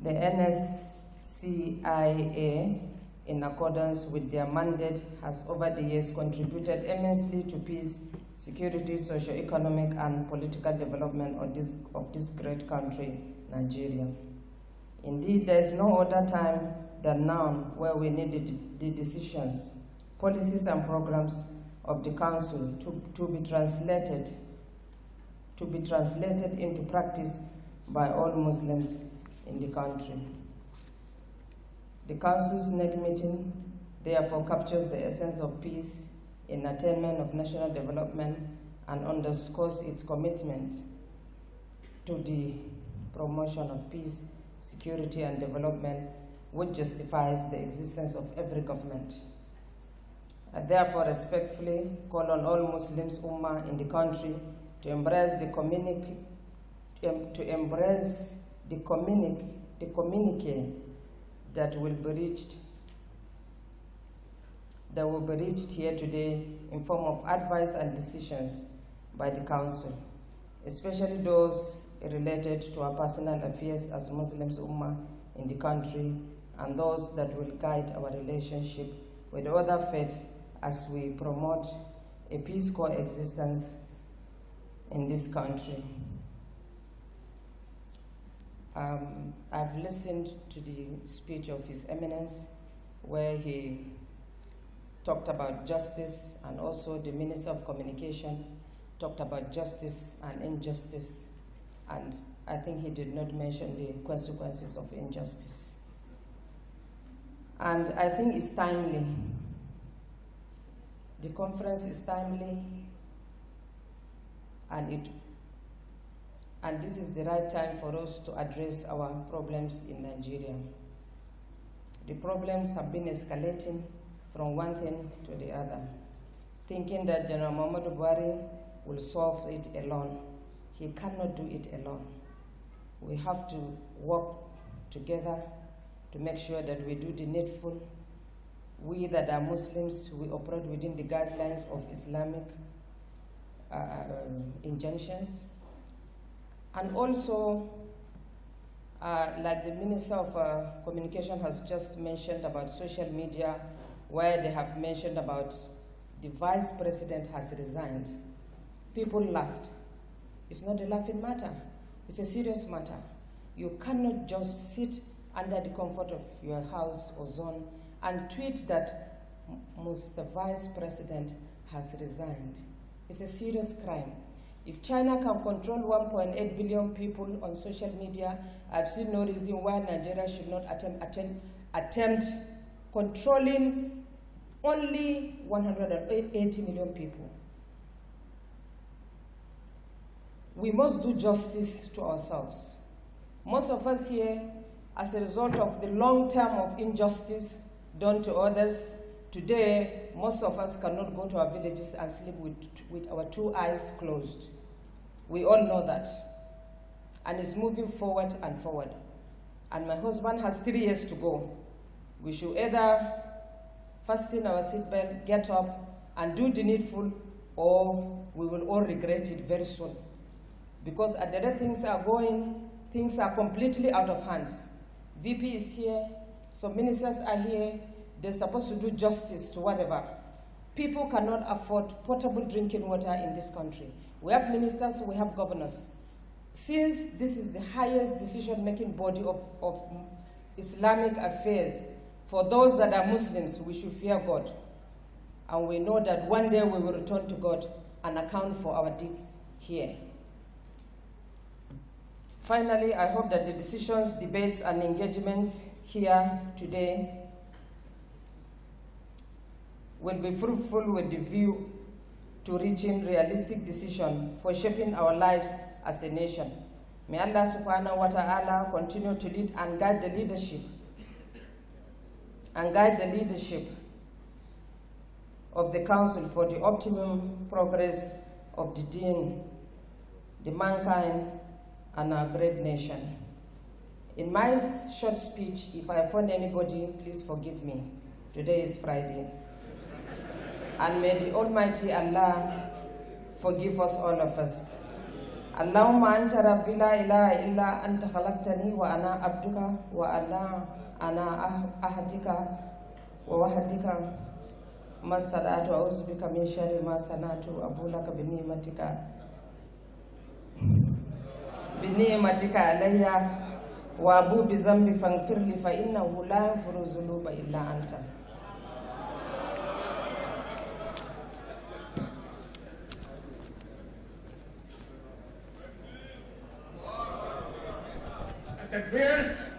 The NSCIA, in accordance with their mandate, has over the years contributed immensely to peace, security, socio-economic, and political development of this great country, Nigeria. Indeed, there is no other time than now where we need the decisions, policies, and programs of the Council to be translated into practice by all Muslims in the country. The Council's next meeting therefore captures the essence of peace in attainment of national development and underscores its commitment to the promotion of peace, security, and development, which justifies the existence of every government. I therefore respectfully call on all Muslims Ummah in the country to embrace the communique that will be reached here today in form of advice and decisions by the Council, especially those related to our personal affairs as Muslims Ummah in the country and those that will guide our relationship with other faiths as we promote a peace coexistence in this country. I've listened to the speech of His Eminence where he talked about justice, and also the Minister of Communication talked about justice and injustice, and I think he did not mention the consequences of injustice. And I think it's timely. The conference is timely, and this is the right time for us to address our problems in Nigeria. The problems have been escalating from one thing to the other, thinking that General Muhammadu Buhari will solve it alone. He cannot do it alone. We have to work together to make sure that we do the needful. We that are Muslims, we operate within the guidelines of Islamic injunctions. And also, like the Minister of Communication has just mentioned about social media, where they have mentioned about the Vice President has resigned. People laughed. It's not a laughing matter. It's a serious matter. You cannot just sit under the comfort of your house or zone and tweet that Mr. Vice President has resigned. It's a serious crime. If China can control 1.8 billion people on social media, I've seen no reason why Nigeria should not attempt controlling only 180 million people. We must do justice to ourselves. Most of us here, as a result of the long term of injustice done to others, today, most of us cannot go to our villages and sleep with our two eyes closed. We all know that. And it's moving forward and forward. And my husband has 3 years to go. We should either fasten our seatbelt, get up, and do the needful, or we will all regret it very soon. Because at the rate things are going, things are completely out of hands. VP is here, some ministers are here, they're supposed to do justice to whatever. People cannot afford potable drinking water in this country. We have ministers, we have governors. Since this is the highest decision-making body of Islamic affairs, for those that are Muslims, we should fear God. And we know that one day we will return to God and account for our deeds here. Finally, I hope that the decisions, debates, and engagements here today will be fruitful with the view to reaching realistic decisions for shaping our lives as a nation. May Allah subhanahu wa ta'ala continue to lead and guide the leadership of the Council for the optimum progress of the Deen, the mankind, and our great nation. In my short speech, if I offend anybody, please forgive me. Today is Friday. And may the Almighty Allah forgive us, all of us. اللهم أنت ربي لا إله إلا أنت خلقتني وأنا عبدك أنا أحدك ووحدك ما استطعت أعوذ بك من شر ما صنعت أبو لك بنعمتك علي وأبو بذنبي فاغفر لي فإنه لا يغفر الذنوب إلا أنت. التكبير.